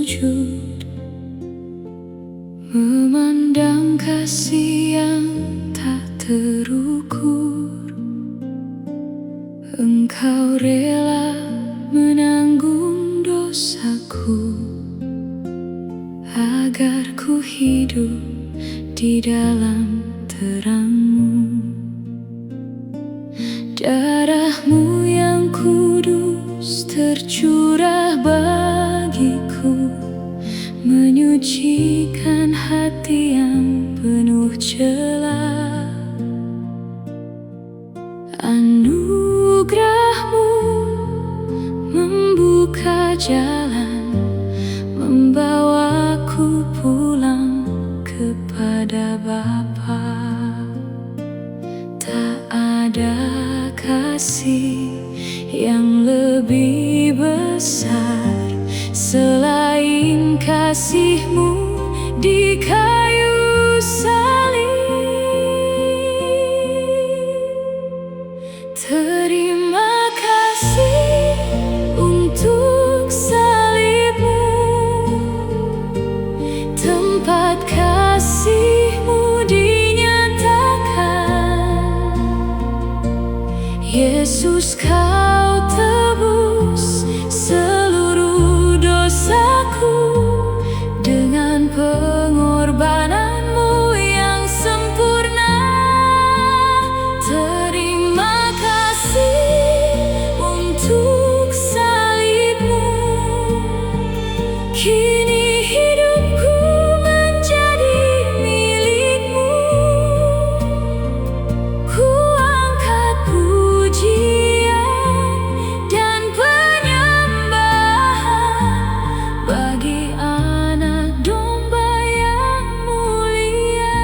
sujud, memandang kasih yang tak terukur. Engkau rela menanggung dosaku, agar ku hidup di dalam terang-Mu. Darah-Mu yang kudus tercurah bagiku, menyucikan hati yang penuh celah. Anugerah-Mu membuka jalan, membawaku pulang kepada Bapa. Tak ada kasih yang lebih besar selain kasih-Mu di kayu salib. Terima kasih untuk salib-Mu, tempat kasih-Mu dinyatakan. Yesus, Kau tebus seluruh dosaku dengan pengorbanan-Mu yang sempurna. Terima kasih untuk salib-Mu. Kini hidupku menjadi milik-Mu. Ku angkat pujian dan penyembahan bagi Anak Domba yang mulia.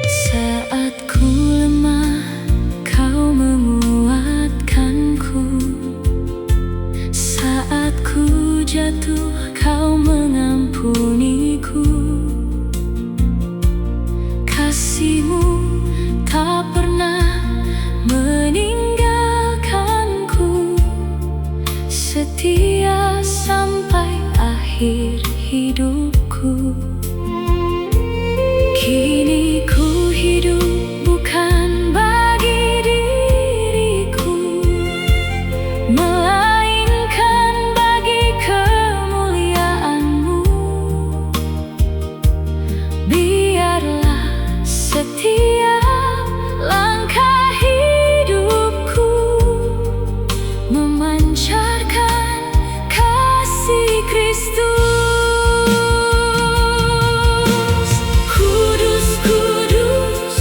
Saat ku lemah, Kau menguatkanku. Saat ku jatuh, Kau mengampuniku. Kasih-Mu tak pernah meninggalkanku, setia sampai akhir hidupku. Kini ku hidup bukan bagi diriku, melainkan bagi kemuliaan-Mu. Biarlah setiap langkah hidupku memancarkan kasih Kristus. Kudus, kudus,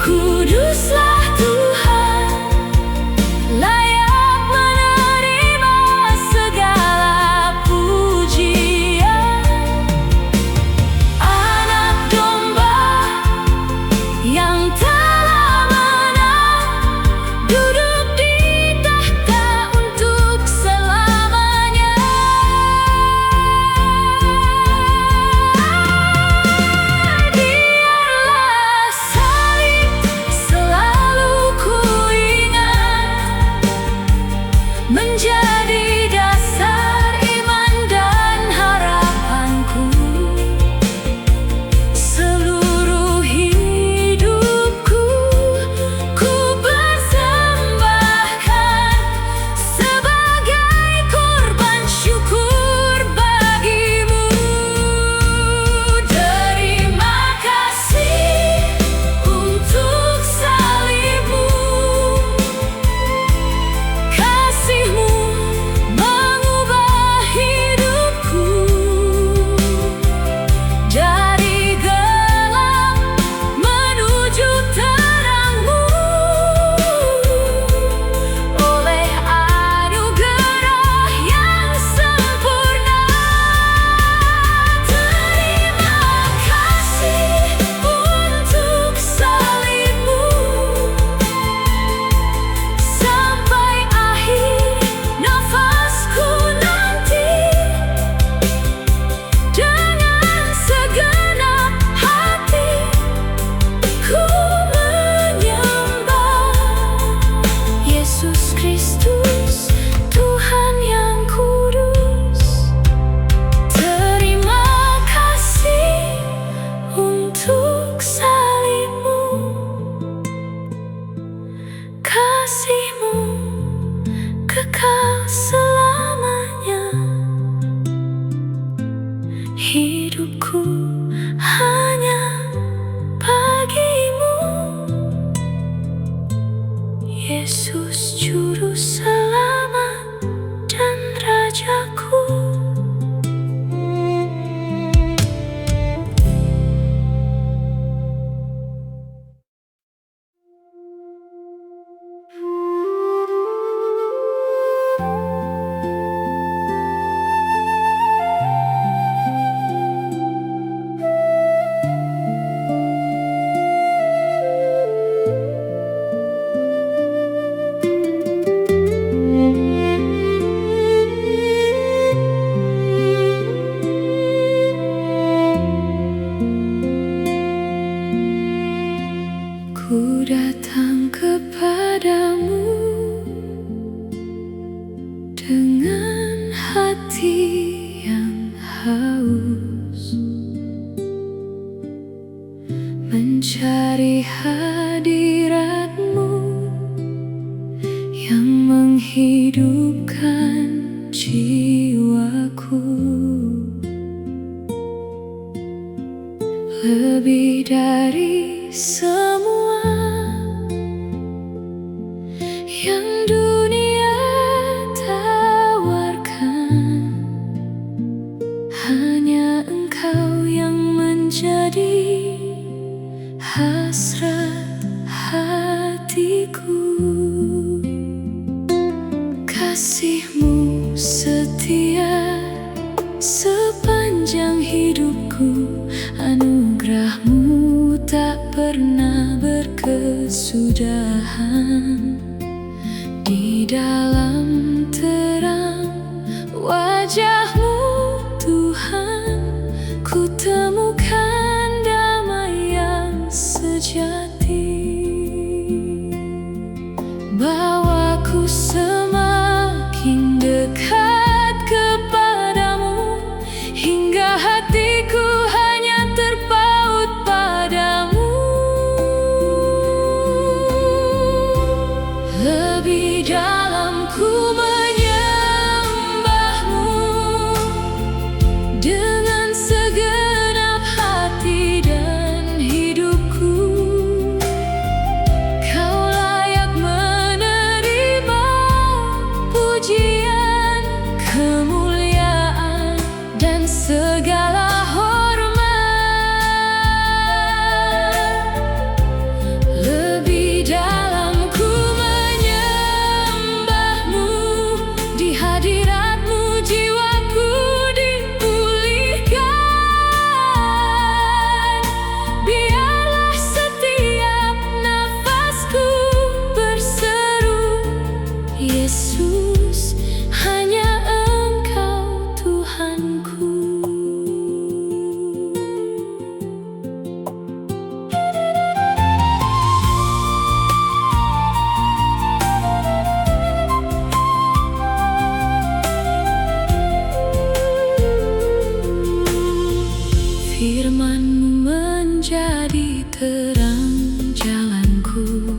kuduslah Tuhan, layak menerima segala pujian. Anak Domba yang telah menang, duduk di tahta untuk selamanya. Biarlah salib selalu ku ingat, menjadi dasar iman dan harapanku. Seluruh hidupku ku persembahkan sebagai korban syukur bagi-Mu. Terima kasih untuk salib-Mu. Kasih-Mu wajahku. Ku datang kepadamu dengan hati yang haus, mencari hadiratmu yang menghidupkan jiwaku. Lebih dari semua yang dunia tawarkan, hanya Engkau yang menjadi hasrat hatiku. Kasih-Mu setia sepanjang hidupku, anugerah-Mu tak pernah berkesudahan. Di dalam terang wajah-Mu Tuhan, ku temukan damai yang sejati. Bawaku semakin dekat kepadamu, hingga hatiku hanya terpaut padamu. Lebih dalam ku menyembah-Mu dengan segenap hati dan hidupku. Kau layak menerima pujian, kemuliaan, dan segala hormat. Lebih dalam ku menyembah-Mu, di hadirat-Mu jiwaku dipulihkan. Biarlah setiap nafasku berseru, Yesus, hanya Engkau Tuhanku. Firman-Mu menjadi terang jalanku,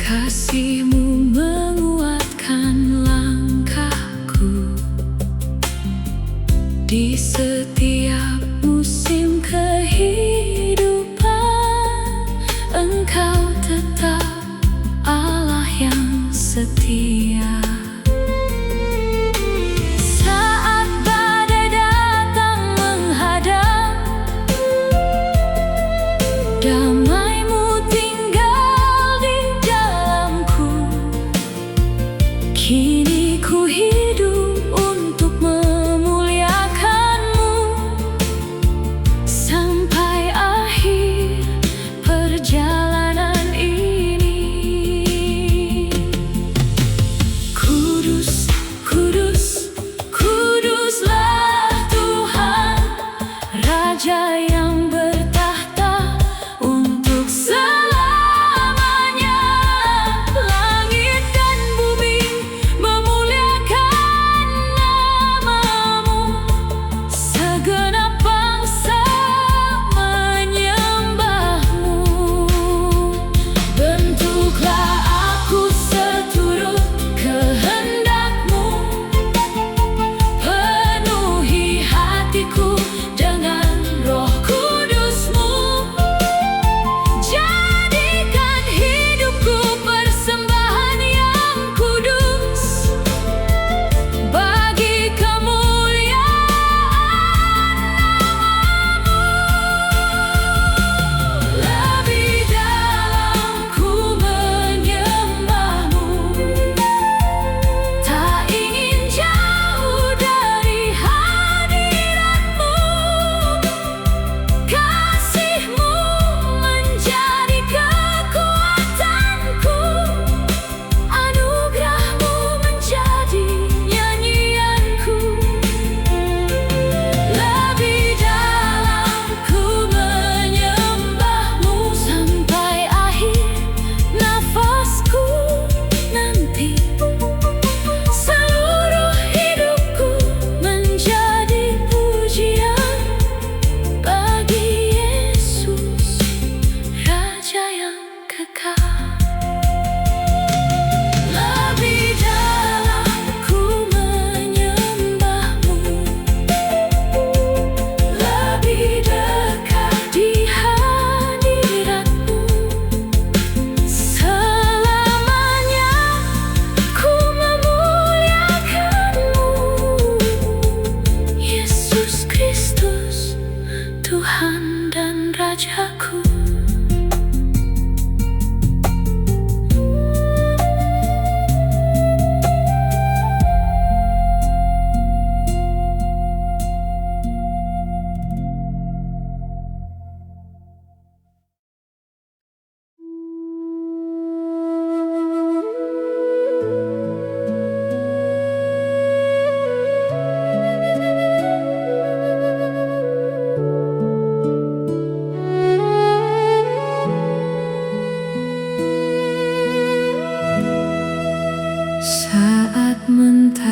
kasih-Mu menguatkan langkahku. Di setiap musim kehidupan, Engkau tetap Allah yang setia. Saat badai datang menghadang, damai-Mu tinggal di dalamku. Kini ku hidup untuk memuliakan-Mu sampai akhir perjalanan ini. Kudus, kudus, kuduslah Tuhan, Raja yang bertahta untuk selamanya. Langit dan bumi memuliakan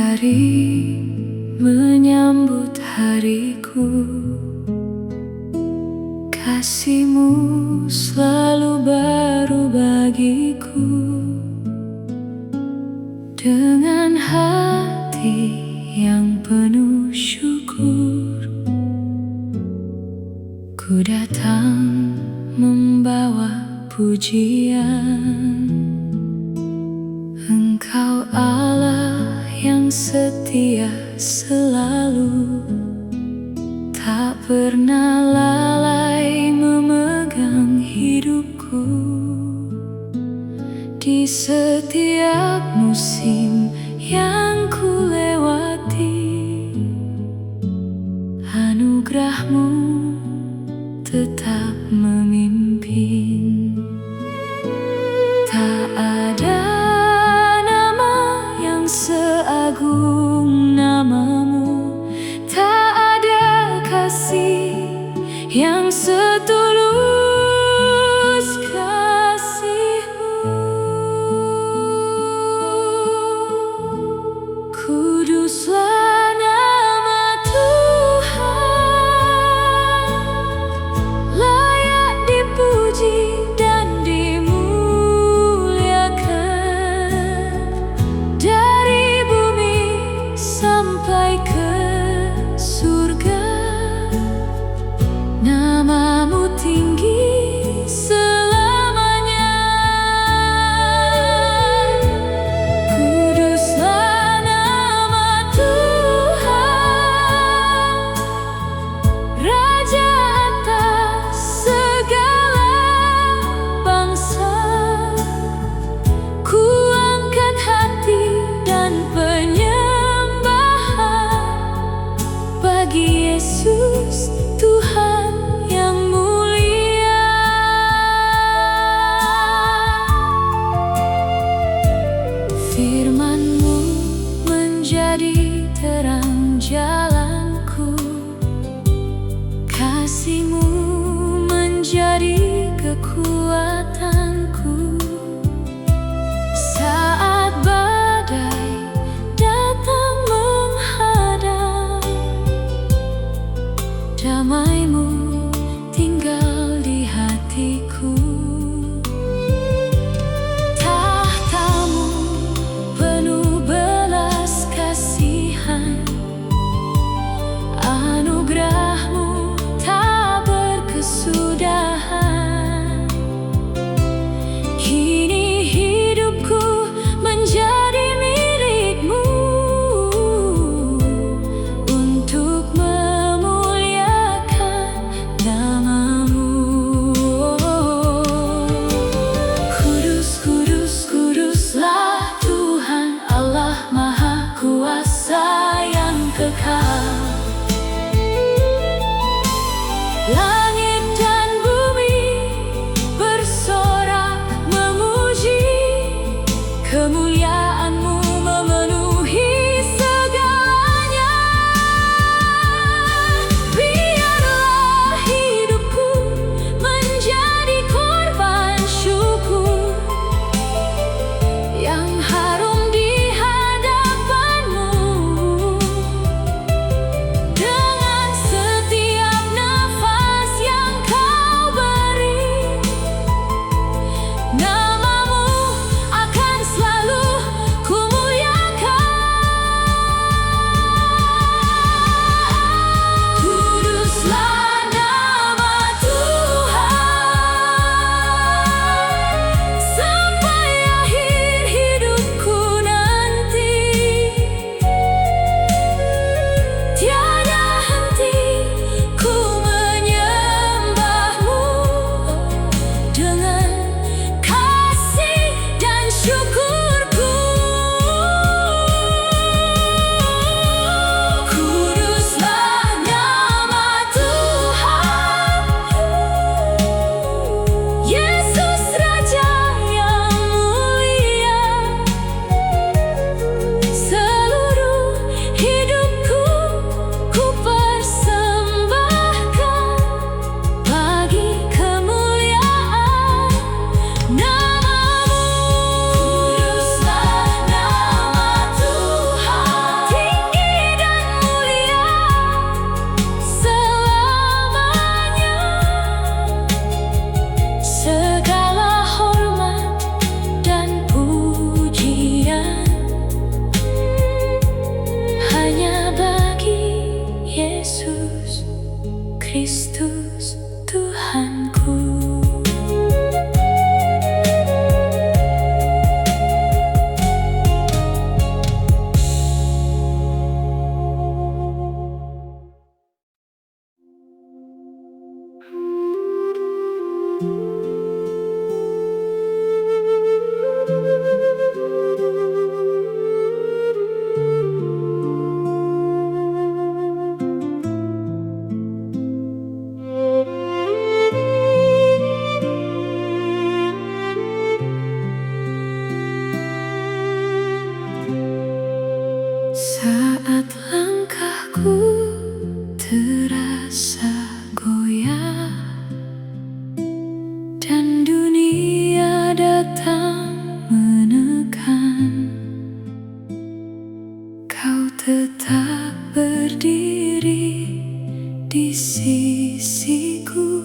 Matahari menyambut hariku, kasih-Mu selalu baru bagiku. Dengan hati yang penuh syukur, ku datang membawa pujian. Engkau Allah yang setia selalu, tak pernah lalai memegang hidupku. Di setiap musim yang ku lewati, anugerah-Mu tetap memimpin. Tak ada nama yang seagung nama-Mu, tak ada kasih yang setulus kasih-Mu. Kuduslah nama Tuhan, layak dipuji dan dimuliakan. Dari bumi sampai ke surga, nama-Mu tinggi selamanya. Kuduslah nama Tuhan, Raja atas segala bangsa. Ku angkat hati dan penyembahan bagi Yesus Tuhan yang mulia. Firman-Mu menjadi terang jalanku, kasih-Mu menjadi kekuatanku. Saat badai datang menghadang, damai-Mu tinggal di hatiku. Tahta-Mu penuh belas kasihan, anugerah-Mu tak berkesudahan. Saat langkahku terasa goyah dan dunia datang menekan, Kau tetap berdiri di sisiku,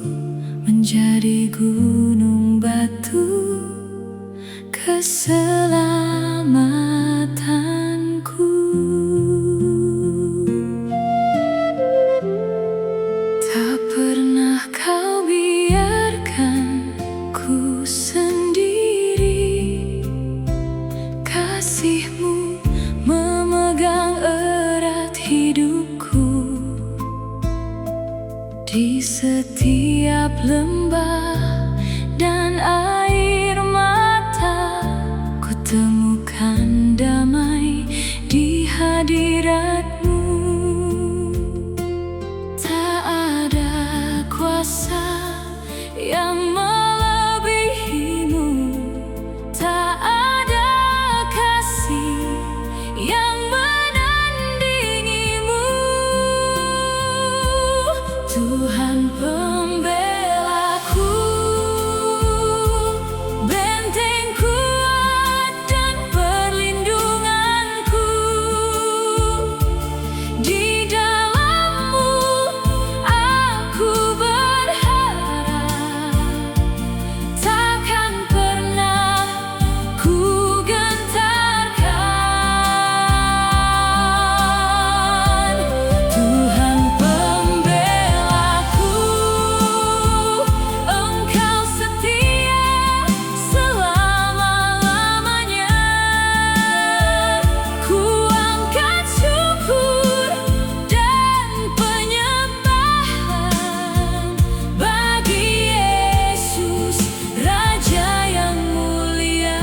menjadi gunung batu keselamatanku. Tak pernah Kau biarkan ku sendiri, kasih-Mu memegang erat hidupku. Di setiap lembah dan air mata, ku temukan damai di hadirat-Mu. Tak ada kuasa yang melebihi-Mu, tak ada kasih yang menandingi-Mu. Tuhan pembelaku, benteng kuat dan perlindunganku. Di dalam-Mu aku berharap, takkan pernah ku gentarkan. Tuhan pembelaku, Engkau setia selama-lamanya. Ku angkat syukur dan penyembahan bagi Yesus, Raja yang mulia.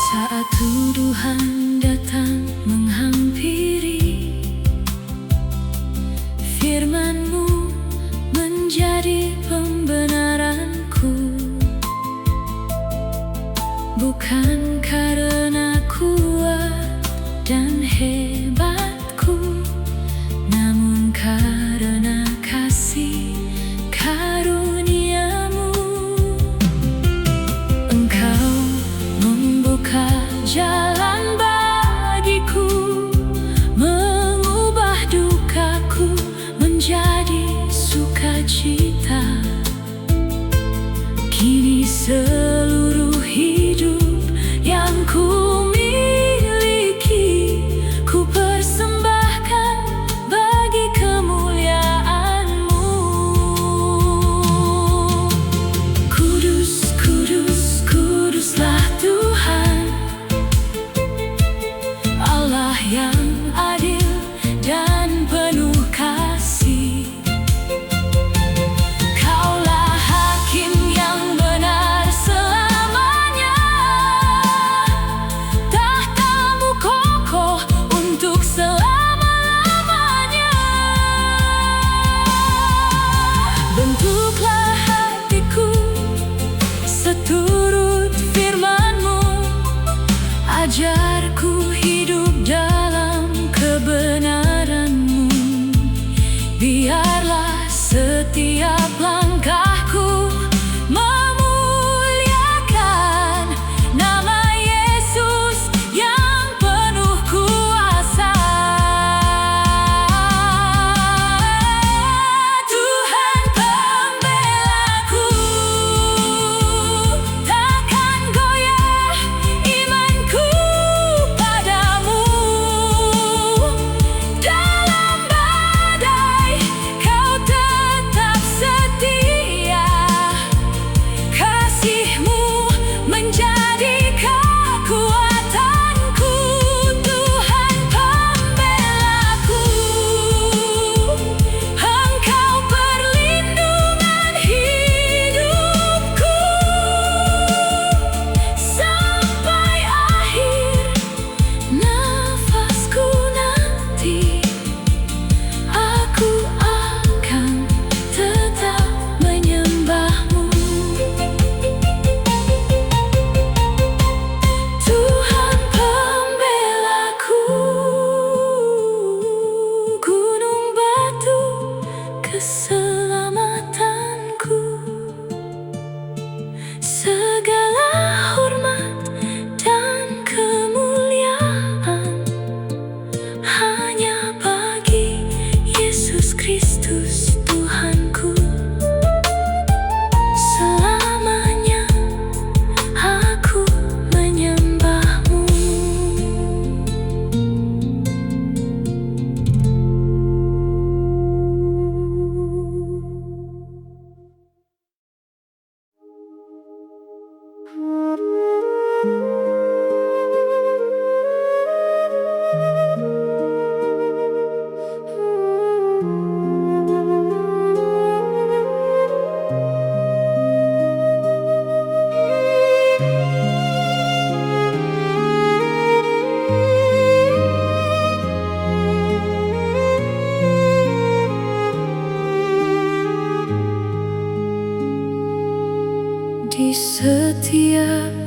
Saat tuduhan datang menghampiri, firman-Mu menjadi pembenaranku. Bukan karena kuat dan hebatku, namun karena kasih karunia-Mu. Engkau membuka jalan bagiku, mengubah dukaku menjadi sukacita. Kini seluruh hidup yang ku miliki, ku persembahkan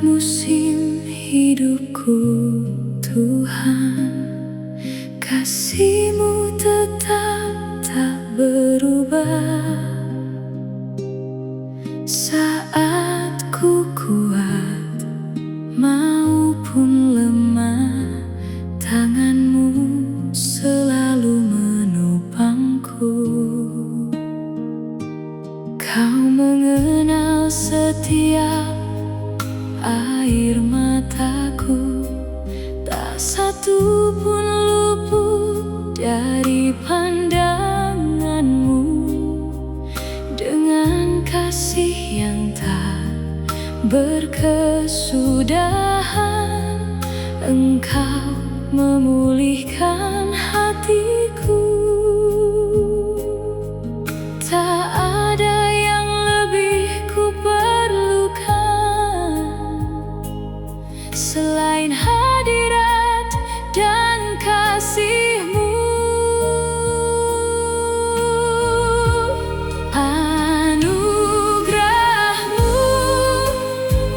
musim hidupku, Tuhan, kasih-Mu tetap tak berubah. Saat ku kuat maupun lemah, tangan-Mu selalu menopangku. Kau mengenal setiap air mataku, tak satu pun luput dari pandangan-Mu. Dengan kasih yang tak berkesudahan, Engkau memulihkan hatiku. Tak ada yang lebih ku perlukan selain hadirat dan kasih-Mu. Anugerah-Mu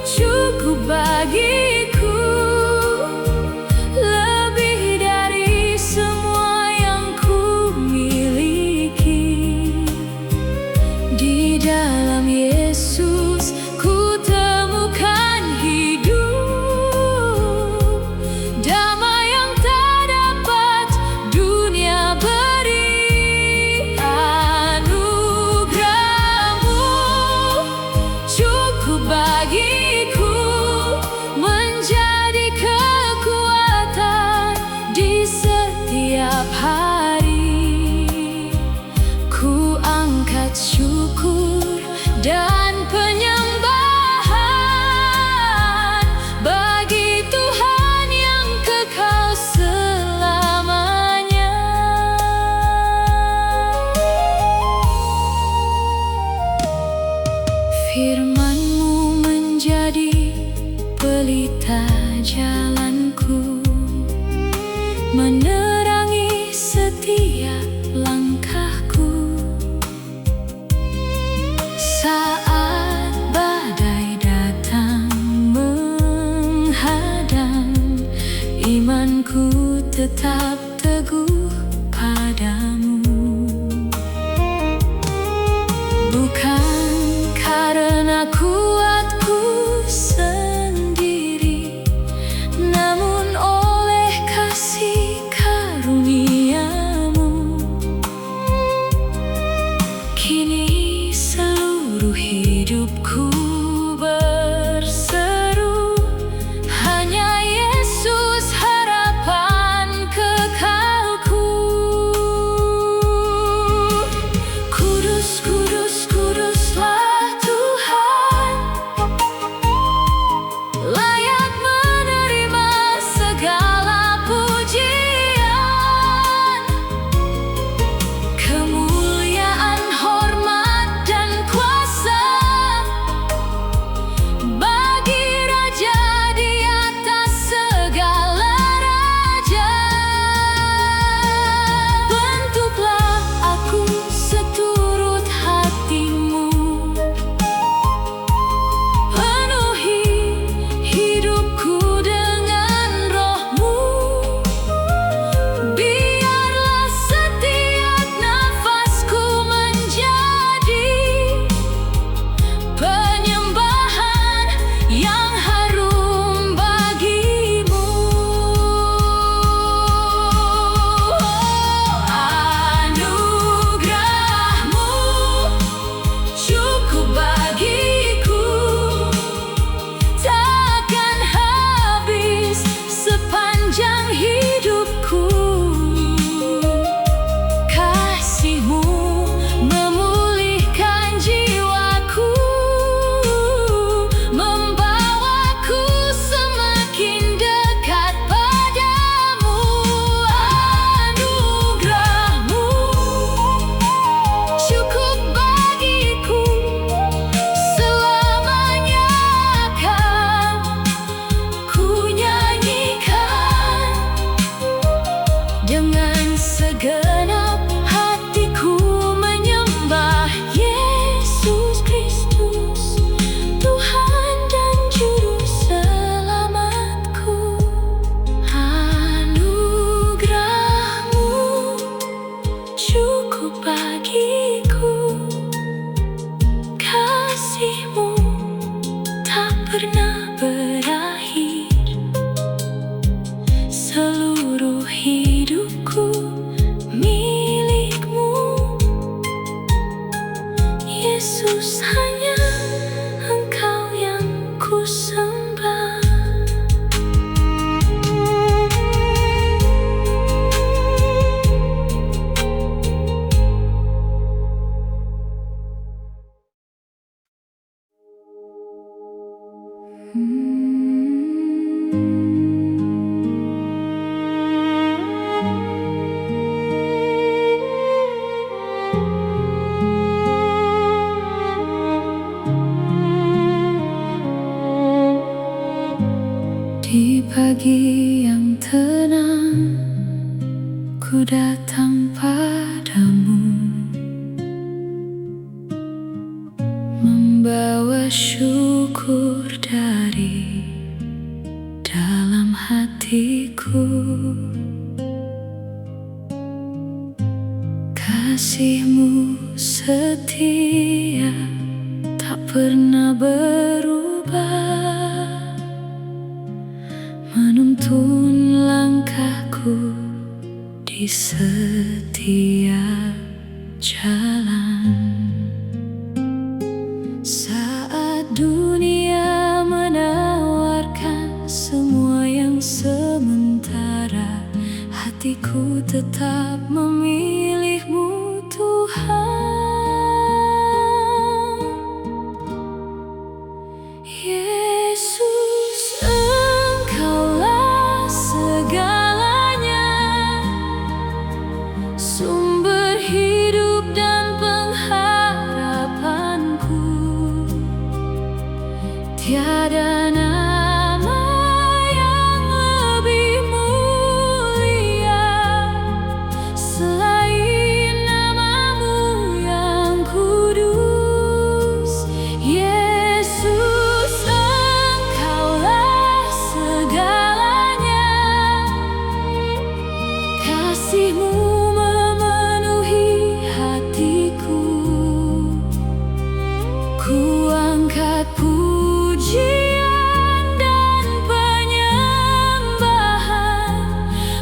cukup bagiku, lebih dari semua yang ku miliki. Di dalam Yesus ku temukan hidup, damai yang tak dapat dunia beri. Anugerah-Mu cukup bagiku, menjadi kekuatan di setiap hari. Ku angkat syukur dan penyembahan bagi Tuhan yang kekal selamanya. Firman-Mu menjadi pelita jalanku, menerangi setiap langkahku. Saat badai datang menghadang, imanku tetap teguh padamu. Bukan karena kuatku sendiri, namun oleh kasih karunia-Mu. Kini seluruh hidupku berseru, hanya Yesus harapan kekal. pagi yang tenang, ku datang padamu, membawa syukur dari dalam hatiku. Kasih-Mu setia, tak pernah berubah, menuntun langkahku di setiap jalan. Saat dunia menawarkan semua yang sementara, hatiku tetap memilih-Mu, Tuhan. Yesus, Engkaulah segalanya, sumber hidup dan pengharapanku. Tiada nama yang lebih mulia selain nama-Mu yang kudus. Yesus, Engkaulah segalanya, kasih-Mu memenuhi hatiku. Ku angkat pujian dan penyembahan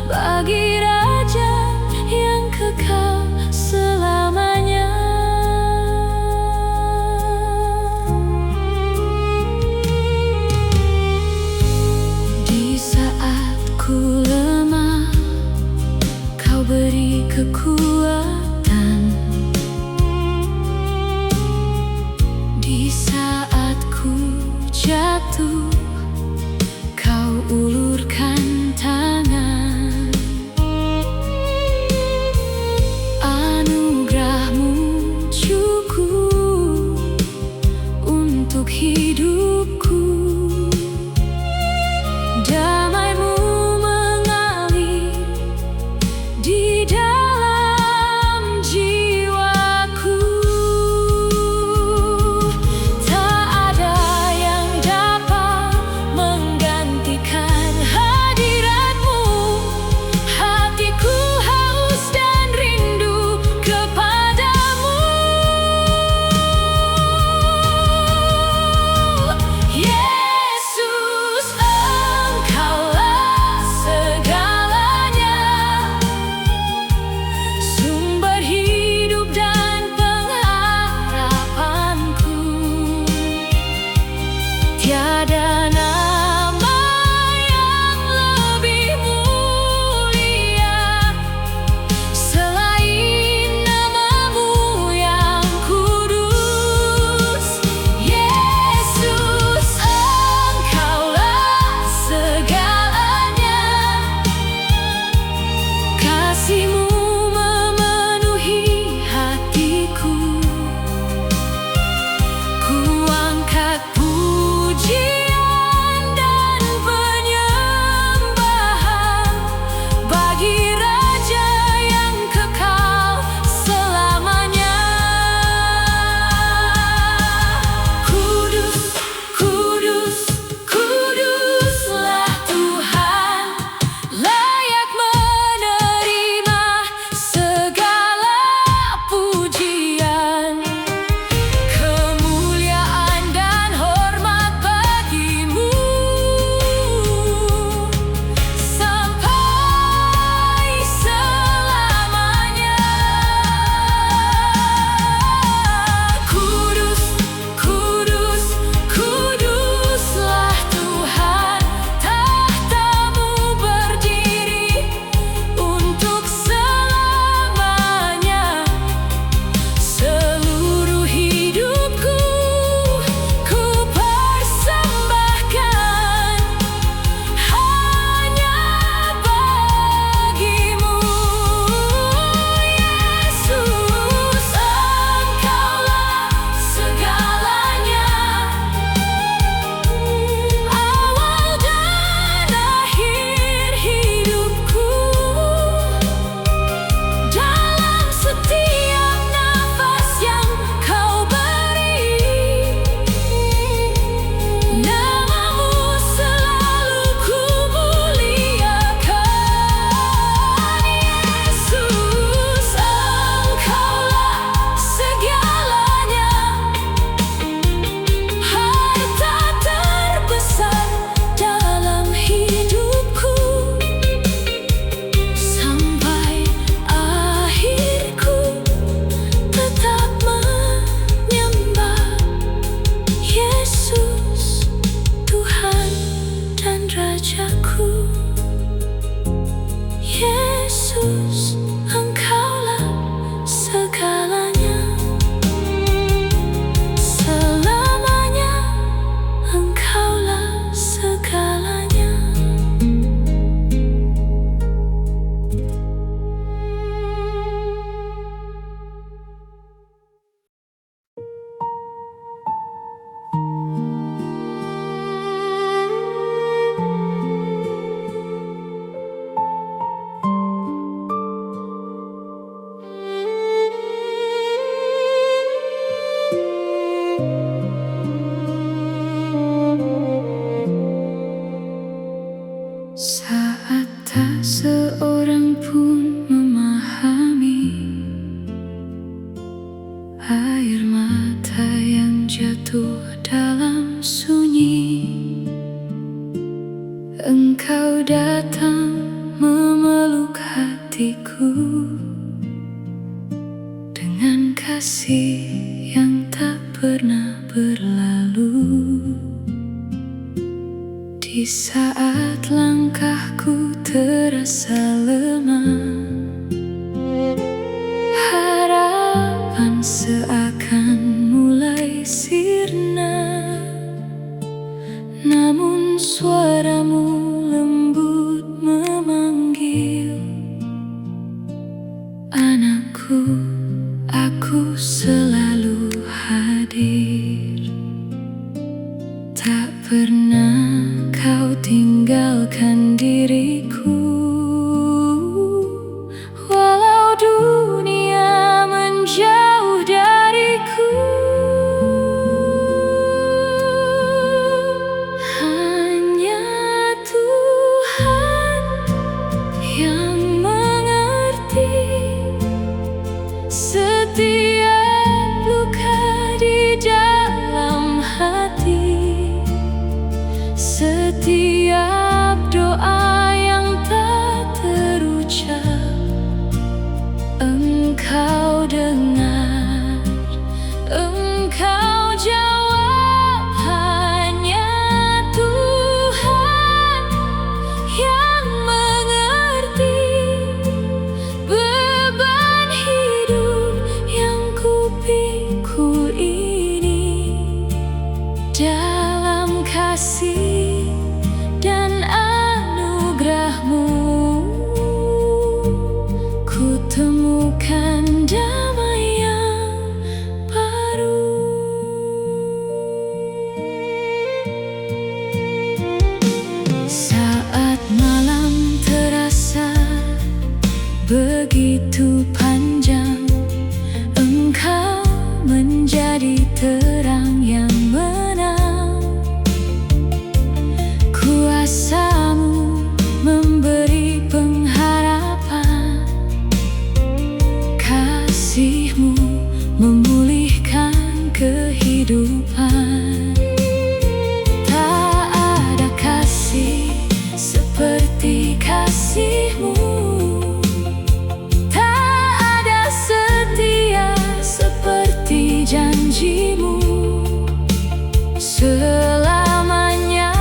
bagi Raja yang kekal selamanya. Di saat ku lemah, Kau beri kekuatan. Di saat ku jatuh, Kau ulurkan tangan. Anugerah-Mu cukup untuk hidupku. Damai-Mu mengalir di dalam jiwaku. Tak ada yang dapat menggantikan hadirat-Mu. Hatiku haus dan rindu kepadamu. Yesus, Engkau wajahku. Yesus, Engkaulah segalanya. Selamanya Engkaulah segalanya. Saat tak seorang pun memahami air mata yang jatuh dalam sunyi, Engkau datang memeluk hatiku dengan kasih yang tak pernah berlalu. Di saat langkahku terasa lemah, harapan seakan mulai sirna. Namun suaramu lembut memanggil, anakku, aku selalu hadir. Tak pernah kau tinggalkan diriku, walau dunia menjauh dariku. Hanya Tuhan yang mengerti setiap luka di dalam hati, setiap doa yang tak terucap. Engkau dengar, Engkau jawab. Hanya Tuhan yang mengerti beban hidup yang kupikul ini. Dalam kasih dan anugerah-Mu, ku temukan damai yang baru. Saat malam terasa begitu panjang, Engkau menjadi terang yang menang. Kuasa-Mu memberi pengharapan, kasih-Mu memulihkan kehidupan. Tak ada kasih seperti kasih-Mu, tak ada setia seperti janji-Mu. Selamanya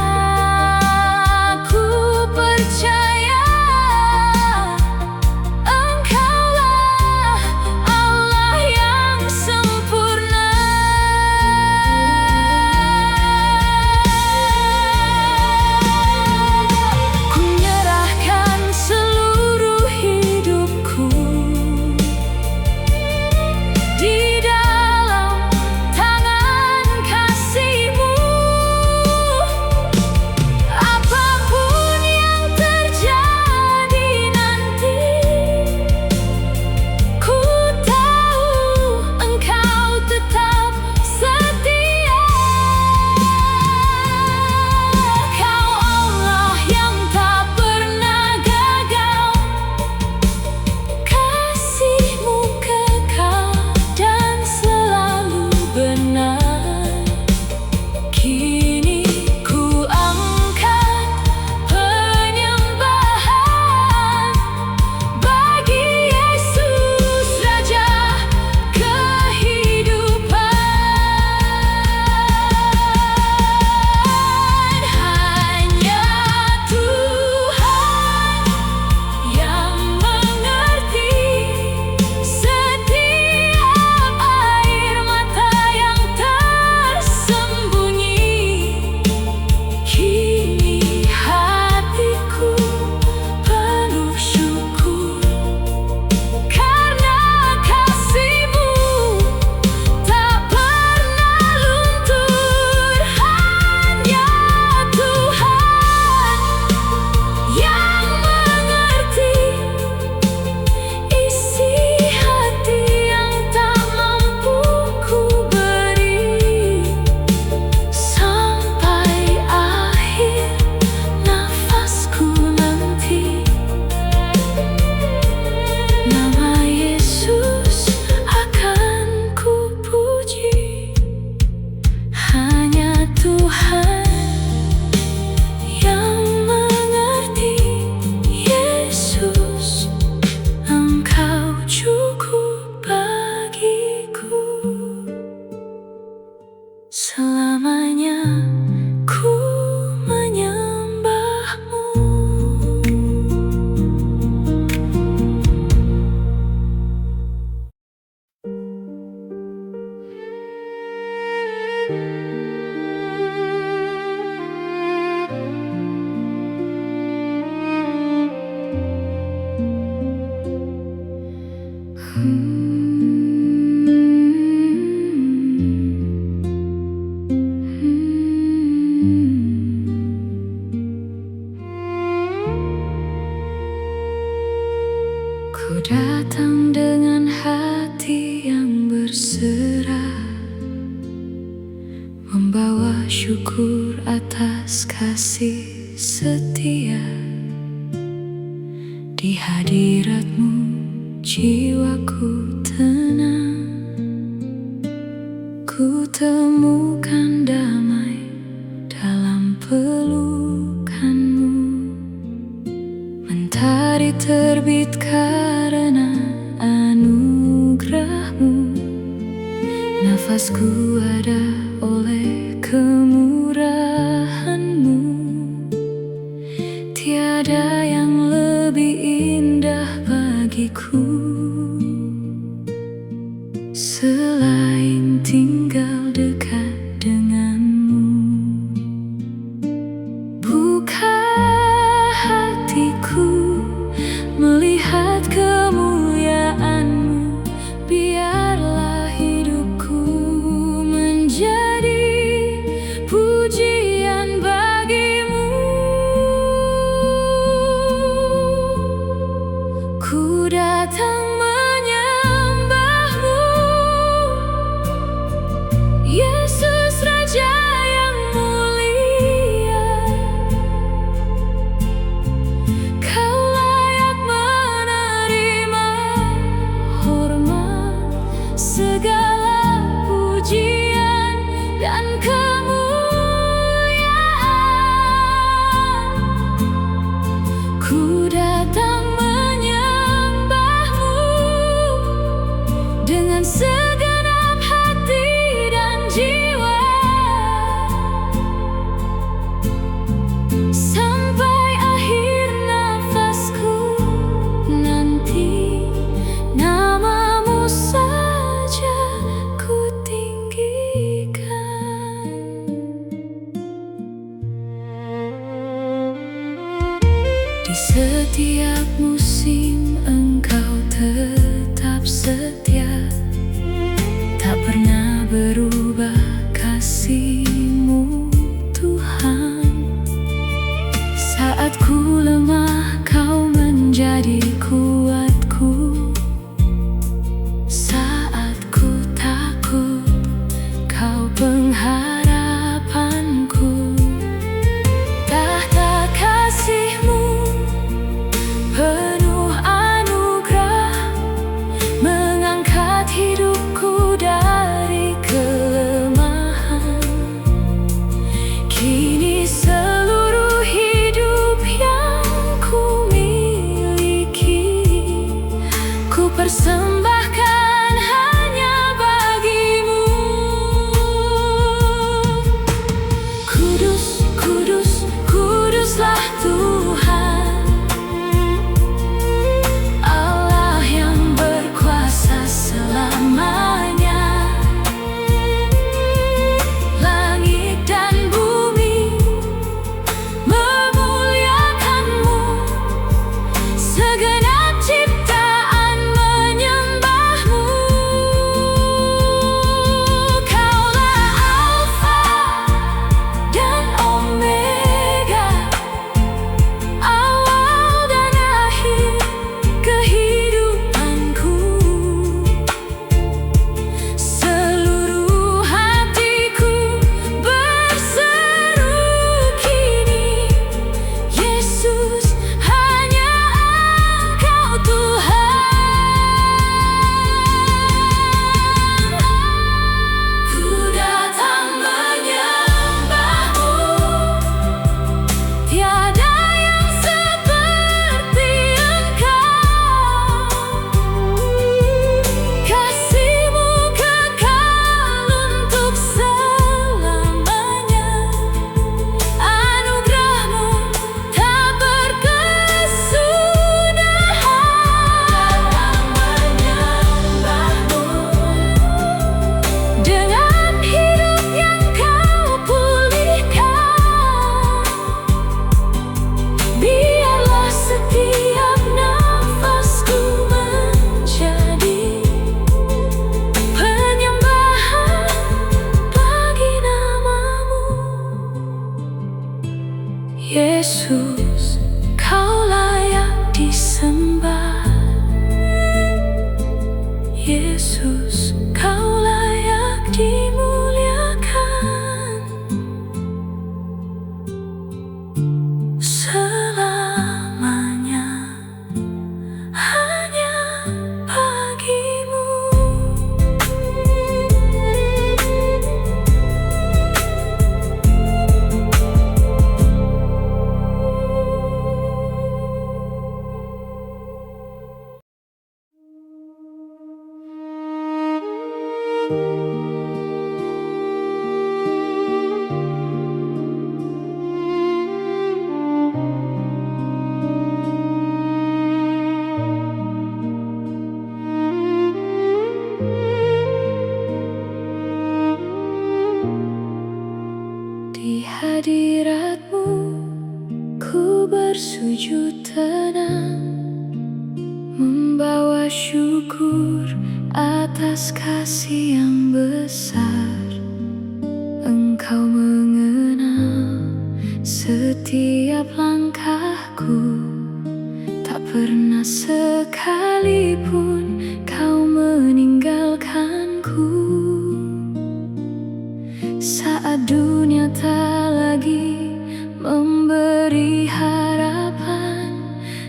datang dengan hati yang berserah, membawa syukur atas kasih setia. Di hadirat-Mu jiwaku tenang, ku temukan damai dalam pelukan-Mu. Mentari terbit karena anugerah-Mu, nafasku ada oleh kemurahan-Mu. Tiada yang lebih indah bagiku selain tinggal dekat dengan-Mu. Buka hatiku melihat kemuliaan-Mu, biarlah hidupku menjadi pujian bagi-Mu. Ku datang menyembah-Mu, Yesus Raja yang mulia. Kau layak menerima hormat, segala pujian dan kemuliaan. Ku datang menyembah-Mu dengan segenap hati dan jiwa, sampai akhir nafasku nanti. Nama-Mu saja ku tinggikan. Di setiap musim Engkau tetap setia, tak pernah berubah kasih-Mu Tuhan. Saat ku lemah Kau menjadi kuatku, saat ku takut Kau pengharapanku. Tahta kasih-Mu penuh anugerah, mengangkat hidupku dari kelemahan. Kini seluruh hidup yang ku miliki, ku persembahkan hanya bagi-Mu. Kudus, kudus, kuduslah Tuhan, Allah yang berkuasa selamanya. Langit dan bumi memuliakan-Mu, segenap ciptaan menyembah-Mu. Kaulah Alfa dan Omega, awal dan akhir kehidupanku. Seluruh hatiku berseru kini, Yesus, hanya Engkau Tuhan. Ku datang menyembah-Mu, tiada yang seperti Engkau. Kasih-Mu kekal untuk selamanya, anugerah-Mu tak berkesudahan. Menyembah-Mu dengan hidup yang Kau pulihkan, biarlah setiap nafasku menjadi penyembahan bagi nama-Mu. Yesus, Kau layak disembah. bersujud tenang, membawa syukur atas kasih yang besar. Engkau mengenal setiap langkahku, tak pernah sekalipun kau meninggalkanku. Saat dunia tak lagi memberi harapan,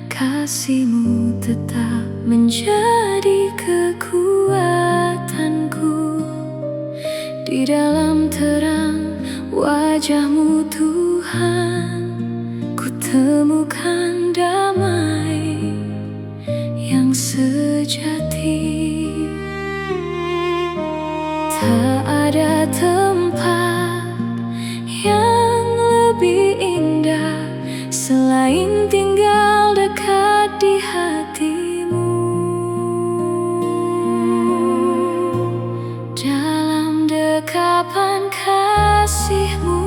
kasih-Mu tetap menjadi kekuatanku. Di dalam terang wajah-Mu Tuhan, ku temukan damai yang sejati. Tak ada tempat yang lebih indah selain tinggal dekat di hati-Mu. Dalam dekapan kasih-Mu,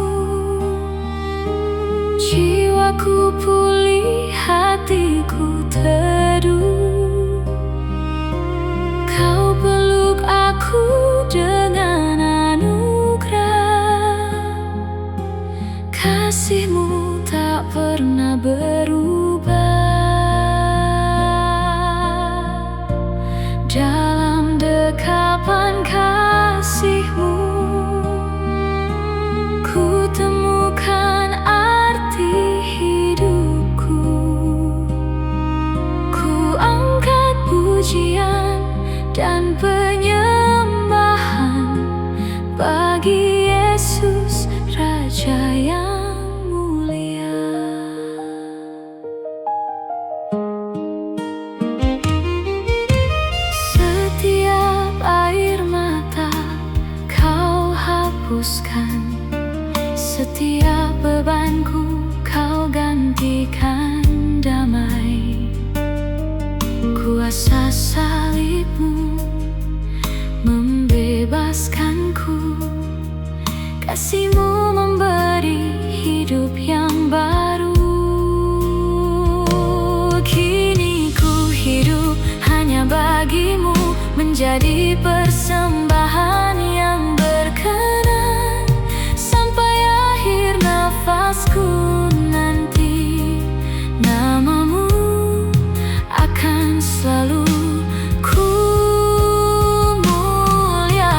jiwaku pulih, hatiku teduh. Kau peluk aku dengan anugerah, kasih-Mu tak pernah berubah. Dalam dekapan kasih-Mu, ku temukan arti hidupku. Ku angkat pujian dan penyembahan bagi Yesus, Raja yang mulia. Setiap air mata Kau hapuskan, setiap bebanku Kau gantikan damai. Kuasa salib-Mu membebaskanku, kasih-Mu memberi hidup yang baru. Kini ku hidup hanya bagi-Mu, menjadi persembahan yang berkenan sampai akhir nafasku nanti. Nama-Mu akan selalu ku muliakan.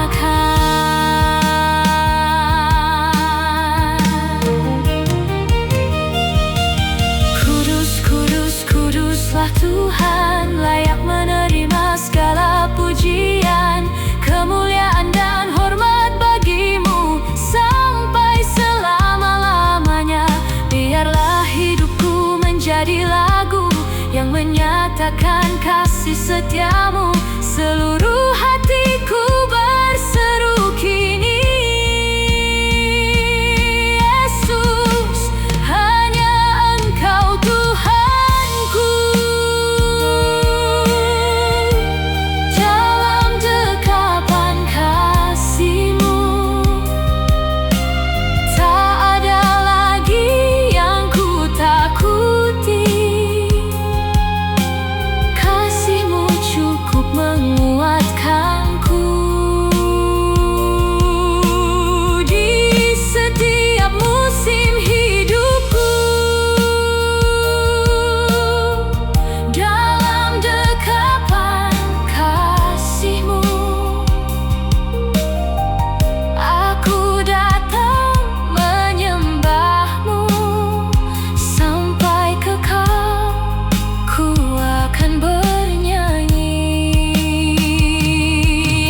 Kudus, kudus, kuduslah Tuhan, layak menerima segala pujian. Kemuliaan dan hormat bagi-Mu sampai selama-lamanya. Biarlah hidupku menjadi lagu yang menyatakan kasih setia-Mu. Seluruh hatiku berseru kini, Yesus, hanya Engkau Tuhanku. Dalam dekapan kasih-Mu, tak ada lagi yang ku takuti. Kasih-Mu cukup menguatkanku. Di setiap musim hidupku, dalam dekapan kasih-Mu, aku datang menyembah-Mu sampai kekal. Ku akan bernyanyi,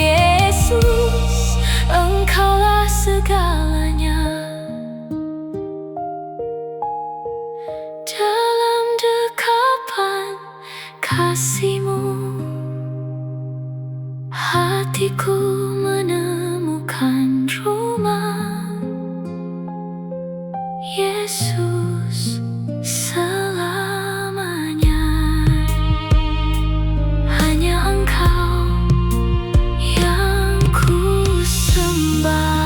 Yesus, Engkaulah segalanya. Dalam dekapan kasih-Mu, hatiku menemukan rumah. Yesus, selamanya hanya Engkau yang ku sembah.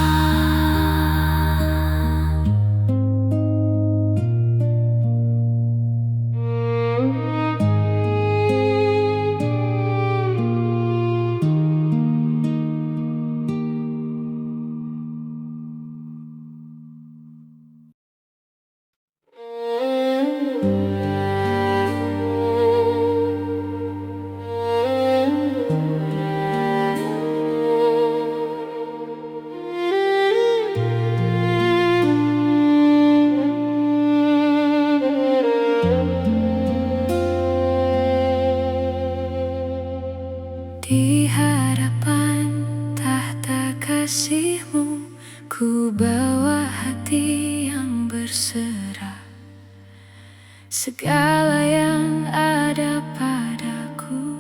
Segala yang ada padaku,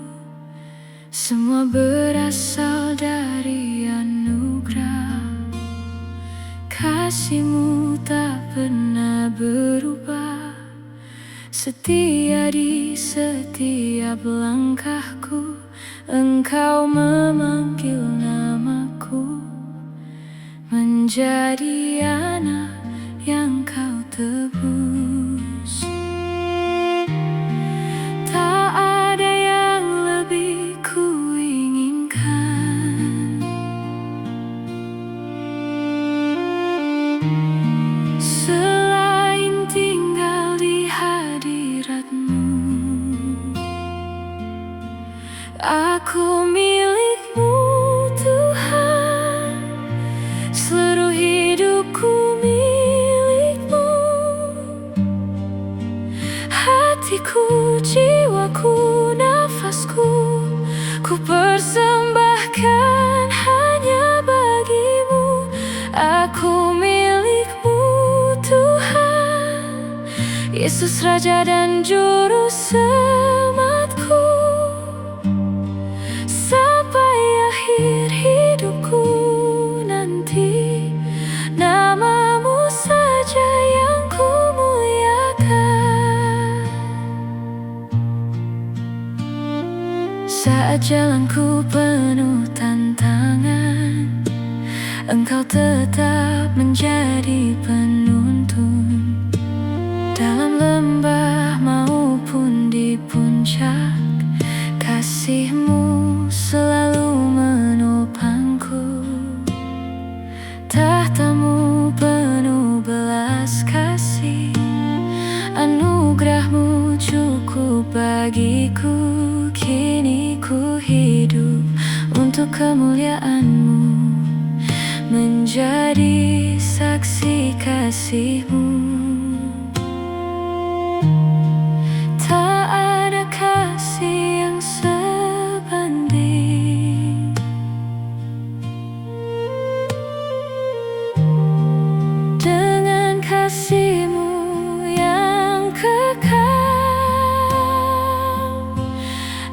semua berasal dari anugerah. Kasih-Mu tak pernah berubah, setia di setiap langkahku. Engkau memanggil namaku, menjadi anak yang Kau tebus. Tak ada yang lebih ku inginkan selain tinggal di hadirat-Mu. Aku milik-Mu, Tuhan, seluruh hidupku milik-Mu. Hatiku, jiwaku, nafasku, ku persembahkan hanya bagi-Mu. Aku milik-Mu, Tuhan, Yesus Raja dan Juru Selamatku. Sampai akhir hidupku nanti, nama-Mu saja yang ku muliakan. Saat jalanku penuh tantangan, Engkau tetap menjadi penuntun. Dalam lembah maupun di puncak, kasih-Mu selalu menopangku. Tahta-Mu penuh belas kasih, anugerah-Mu cukup bagiku. Kini ku hidup untuk kemuliaan-Mu, menjadi saksi kasih-Mu. Tak ada kasih yang sebanding dengan kasih-Mu yang kekal.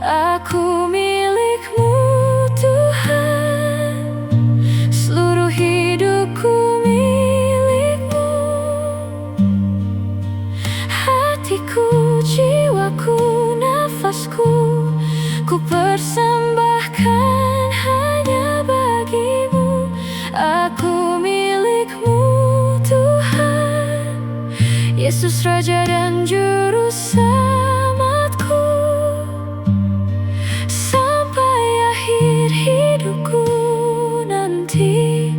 Aku milik-Mu, Tuhan, seluruh hidupku milik-Mu. Hatiku, jiwaku, nafasku, ku persembahkan hanya bagi-Mu. Aku milik-Mu, Tuhan, Yesus Raja dan Juru Selamatku. Sampai akhir hidupku nanti,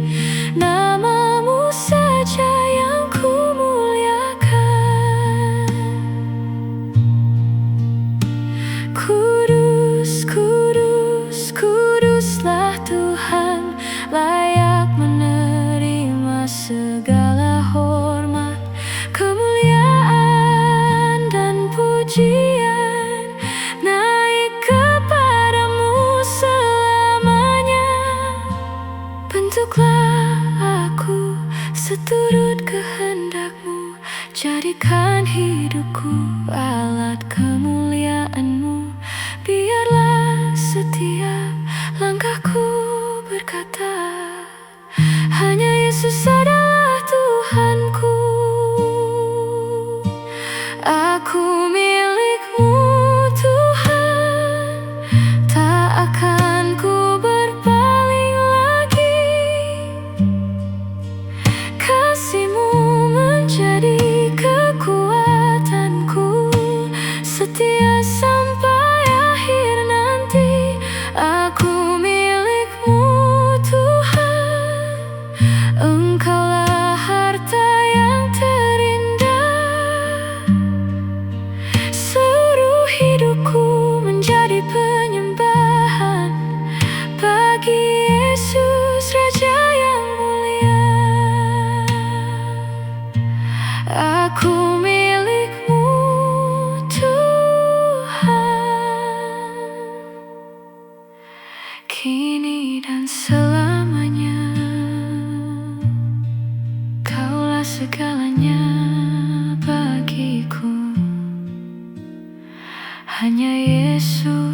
nama-Mu saja yang ku muliakan. Kudus, kudus, kuduslah Tuhan, layak menerima segala hormat, kemuliaan dan pujian. Naik kepadamu selamanya. Bentuklah aku seturut kehendak-Mu, jadikan hidupku alat kemuliaan-Mu. Biarlah setiap langkahku berkata, hanya Yesus adalah Tuhanku. Aku milik-Mu, Tuhan, tak akan ku berpaling lagi. Kasih-Mu menjadi kekuatanku, setia sampai akhir nanti. Aku milik-Mu, Tuhan, Engkaulah harta yang terindah. hanya Yesus.